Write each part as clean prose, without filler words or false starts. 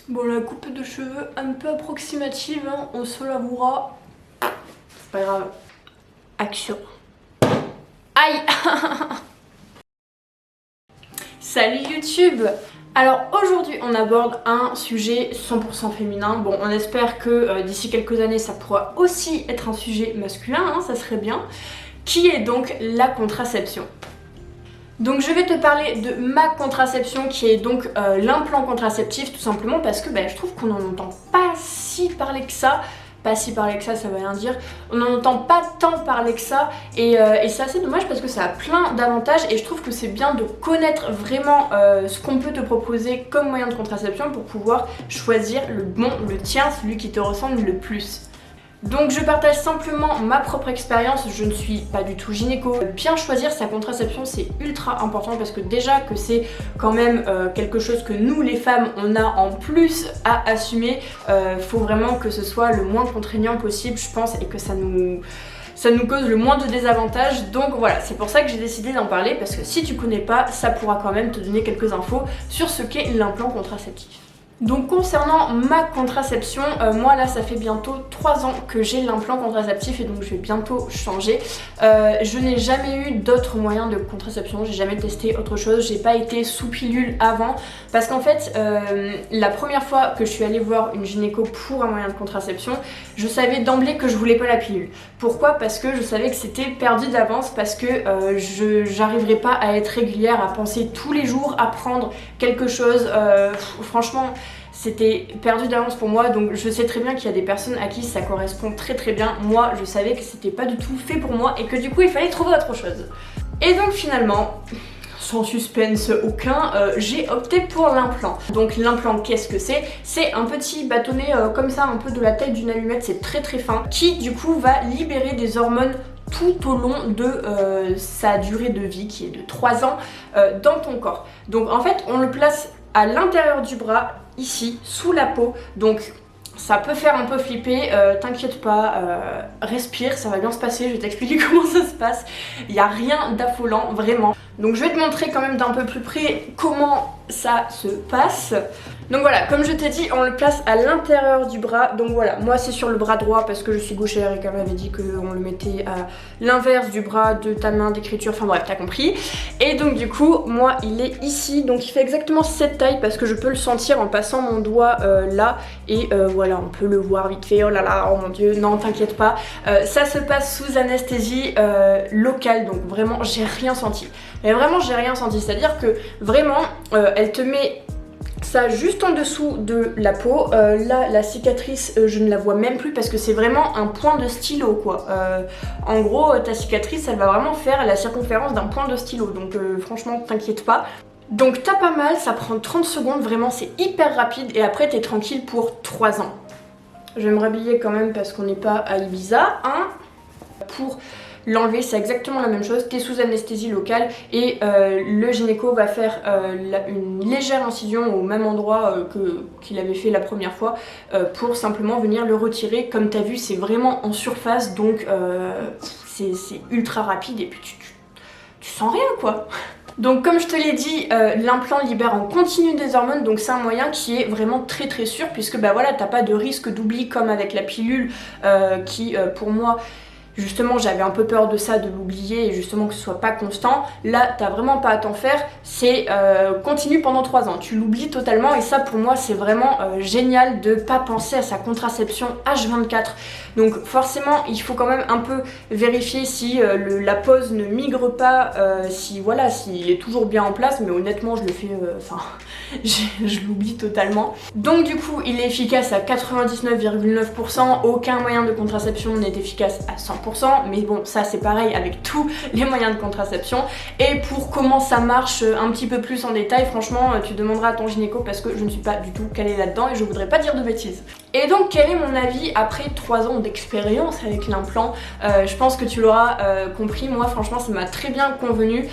Bon, la coupe de cheveux un peu approximative, hein, on se l'avouera. C'est pas grave. Action. Aïe. Salut YouTube. Alors aujourd'hui on aborde un sujet 100% féminin. Bon, on espère que d'ici quelques années ça pourra aussi être un sujet masculin, hein, ça serait bien. Qui est donc la contraception. Donc je vais te parler de ma contraception qui est donc l'implant contraceptif, tout simplement parce que je trouve qu'on n'en entend pas si parler que ça. Pas si parler que ça veut rien dire. On n'en entend pas tant parler que ça et c'est assez dommage parce que ça a plein d'avantages et je trouve que c'est bien de connaître vraiment ce qu'on peut te proposer comme moyen de contraception pour pouvoir choisir le bon, le tien, celui qui te ressemble le plus. Donc je partage simplement ma propre expérience, je ne suis pas du tout gynéco. Bien choisir sa contraception c'est ultra important parce que déjà que c'est quand même quelque chose que nous les femmes on a en plus à assumer, faut vraiment que ce soit le moins contraignant possible je pense et que ça nous cause le moins de désavantages. Donc voilà, c'est pour ça que j'ai décidé d'en parler parce que si tu connais pas, ça pourra quand même te donner quelques infos sur ce qu'est l'implant contraceptif. Donc concernant ma contraception, moi là ça fait bientôt 3 ans que j'ai l'implant contraceptif et donc je vais bientôt changer. Je n'ai jamais eu d'autres moyens de contraception, j'ai jamais testé autre chose, j'ai pas été sous pilule avant parce qu'en fait la première fois que je suis allée voir une gynéco pour un moyen de contraception, je savais d'emblée que je voulais pas la pilule. Pourquoi? Parce que je savais que c'était perdu d'avance, parce que j'arriverais pas à être régulière, à penser tous les jours à prendre quelque chose, franchement c'était perdu d'avance pour moi, donc je sais très bien qu'il y a des personnes à qui ça correspond très bien. Moi je savais que c'était pas du tout fait pour moi et que du coup il fallait trouver autre chose. Et donc finalement, sans suspense aucun, j'ai opté pour l'implant. Donc l'implant, qu'est-ce que c'est? C'est un petit bâtonnet comme ça, un peu de la taille d'une allumette, c'est très fin, qui du coup va libérer des hormones tout au long de sa durée de vie qui est de 3 ans dans ton corps. Donc en fait on le place à l'intérieur du bras, ici, sous la peau, donc ça peut faire un peu flipper, t'inquiète pas, respire, ça va bien se passer, je vais t'expliquer comment ça se passe, il n'y a rien d'affolant, vraiment. Donc je vais te montrer quand même d'un peu plus près comment ça se passe. Donc voilà, comme je t'ai dit, on le place à l'intérieur du bras. Donc voilà, moi c'est sur le bras droit parce que je suis gauchère et qu'elle m'avait dit qu'on le mettait à l'inverse du bras de ta main d'écriture. Enfin bref, t'as compris. Et donc du coup, moi il est ici. Donc il fait exactement cette taille parce que je peux le sentir en passant mon doigt là. Et voilà, on peut le voir vite fait. Oh là là, oh mon dieu, non t'inquiète pas. Ça se passe sous anesthésie locale. Donc vraiment, j'ai rien senti. Mais vraiment, j'ai rien senti. C'est-à-dire que vraiment, elle te met ça juste en dessous de la peau. Là la cicatrice je ne la vois même plus parce que c'est vraiment un point de stylo quoi. En gros ta cicatrice elle va vraiment faire la circonférence d'un point de stylo, donc franchement t'inquiète pas. Donc t'as pas mal, ça prend 30 secondes, vraiment c'est hyper rapide et après t'es tranquille pour 3 ans. Je vais me rhabiller quand même parce qu'on n'est pas à Ibiza, hein. Pour l'enlever c'est exactement la même chose, t'es sous anesthésie locale et le gynéco va faire une légère incision au même endroit qu'il avait fait la première fois pour simplement venir le retirer. Comme t'as vu c'est vraiment en surface donc c'est ultra rapide et puis tu sens rien quoi. Donc comme je te l'ai dit, l'implant libère en continu des hormones, donc c'est un moyen qui est vraiment très sûr puisque voilà t'as pas de risque d'oubli comme avec la pilule qui pour moi justement j'avais un peu peur de ça, de l'oublier et justement que ce soit pas constant. Là t'as vraiment pas à t'en faire, c'est continu pendant 3 ans, tu l'oublies totalement et ça pour moi c'est vraiment génial de pas penser à sa contraception H24. Donc forcément il faut quand même un peu vérifier si la pause ne migre pas, si voilà, s'il est toujours bien en place, mais honnêtement je le fais, je l'oublie totalement. Donc du coup il est efficace à 99,9%, aucun moyen de contraception n'est efficace à 100%. Mais bon ça c'est pareil avec tous les moyens de contraception. Et pour comment ça marche un petit peu plus en détail, franchement tu demanderas à ton gynéco parce que je ne suis pas du tout calée là-dedans et je voudrais pas dire de bêtises. Et donc quel est mon avis après 3 ans d'expérience avec l'implant? Je pense que tu l'auras compris, moi franchement ça m'a très bien convenu.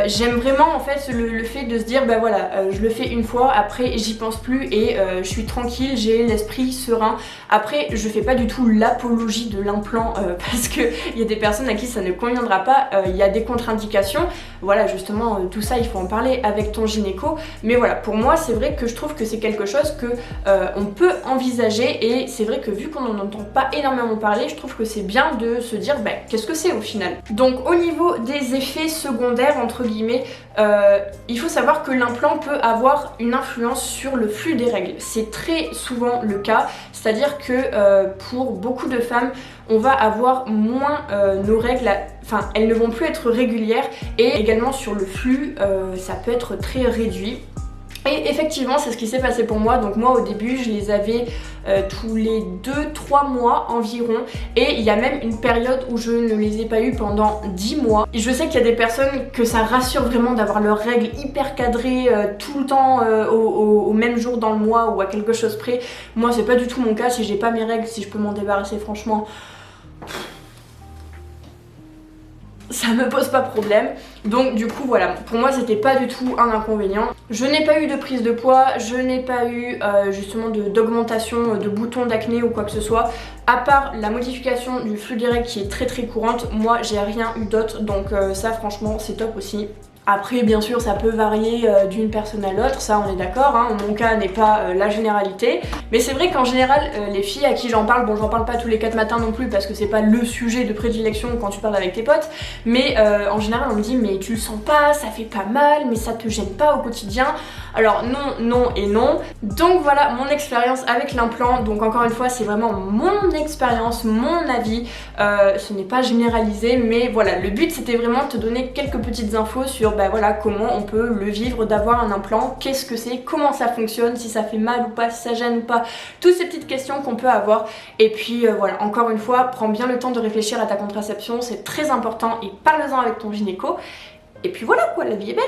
J'aime vraiment en fait le fait de se dire voilà je le fais une fois, après j'y pense plus et je suis tranquille, j'ai l'esprit serein. Après je fais pas du tout l'apologie de l'implant parce que qu'il y a des personnes à qui ça ne conviendra pas, il y a des contre-indications, voilà justement tout ça il faut en parler avec ton gynéco, mais voilà pour moi c'est vrai que je trouve que c'est quelque chose que on peut envisager et c'est vrai que vu qu'on n'en entend pas énormément parler, je trouve que c'est bien de se dire bah, qu'est-ce que c'est au final. Donc au niveau des effets secondaires entre guillemets, il faut savoir que l'implant peut avoir une influence sur le flux des règles. C'est très souvent le cas, c'est-à-dire que pour beaucoup de femmes, on va avoir moins nos règles, enfin elles ne vont plus être régulières et également sur le flux, ça peut être très réduit. Et effectivement c'est ce qui s'est passé pour moi, donc moi au début je les avais tous les 2-3 mois environ et il y a même une période où je ne les ai pas eu pendant 10 mois. Et je sais qu'il y a des personnes que ça rassure vraiment d'avoir leurs règles hyper cadrées tout le temps au même jour dans le mois ou à quelque chose près. Moi c'est pas du tout mon cas, si j'ai pas mes règles, si je peux m'en débarrasser franchement, ça me pose pas problème. Donc du coup voilà, pour moi c'était pas du tout un inconvénient. Je n'ai pas eu de prise de poids, je n'ai pas eu justement d'augmentation de boutons d'acné ou quoi que ce soit. À part la modification du flux des règles qui est très très courante, moi j'ai rien eu d'autre, donc ça franchement c'est top aussi. Après bien sûr ça peut varier d'une personne à l'autre, ça on est d'accord, hein. Mon cas n'est pas la généralité, mais c'est vrai qu'en général les filles à qui j'en parle, bon j'en parle pas tous les 4 matins non plus parce que c'est pas le sujet de prédilection quand tu parles avec tes potes, mais en général on me dit mais tu le sens pas, ça fait pas mal, mais ça te gêne pas au quotidien. Alors non, non et non. Donc voilà mon expérience avec l'implant, donc encore une fois c'est vraiment mon expérience, mon avis, ce n'est pas généralisé, mais voilà le but c'était vraiment de te donner quelques petites infos sur bah voilà comment on peut le vivre d'avoir un implant, qu'est-ce que c'est, comment ça fonctionne, si ça fait mal ou pas, si ça gêne ou pas, toutes ces petites questions qu'on peut avoir. Et puis voilà, encore une fois, prends bien le temps de réfléchir à ta contraception, c'est très important et parle-en avec ton gynéco. Et puis voilà quoi, la vie est belle.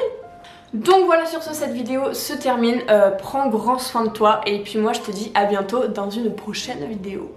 Donc voilà, sur ce cette vidéo se termine, prends grand soin de toi et puis moi je te dis à bientôt dans une prochaine vidéo.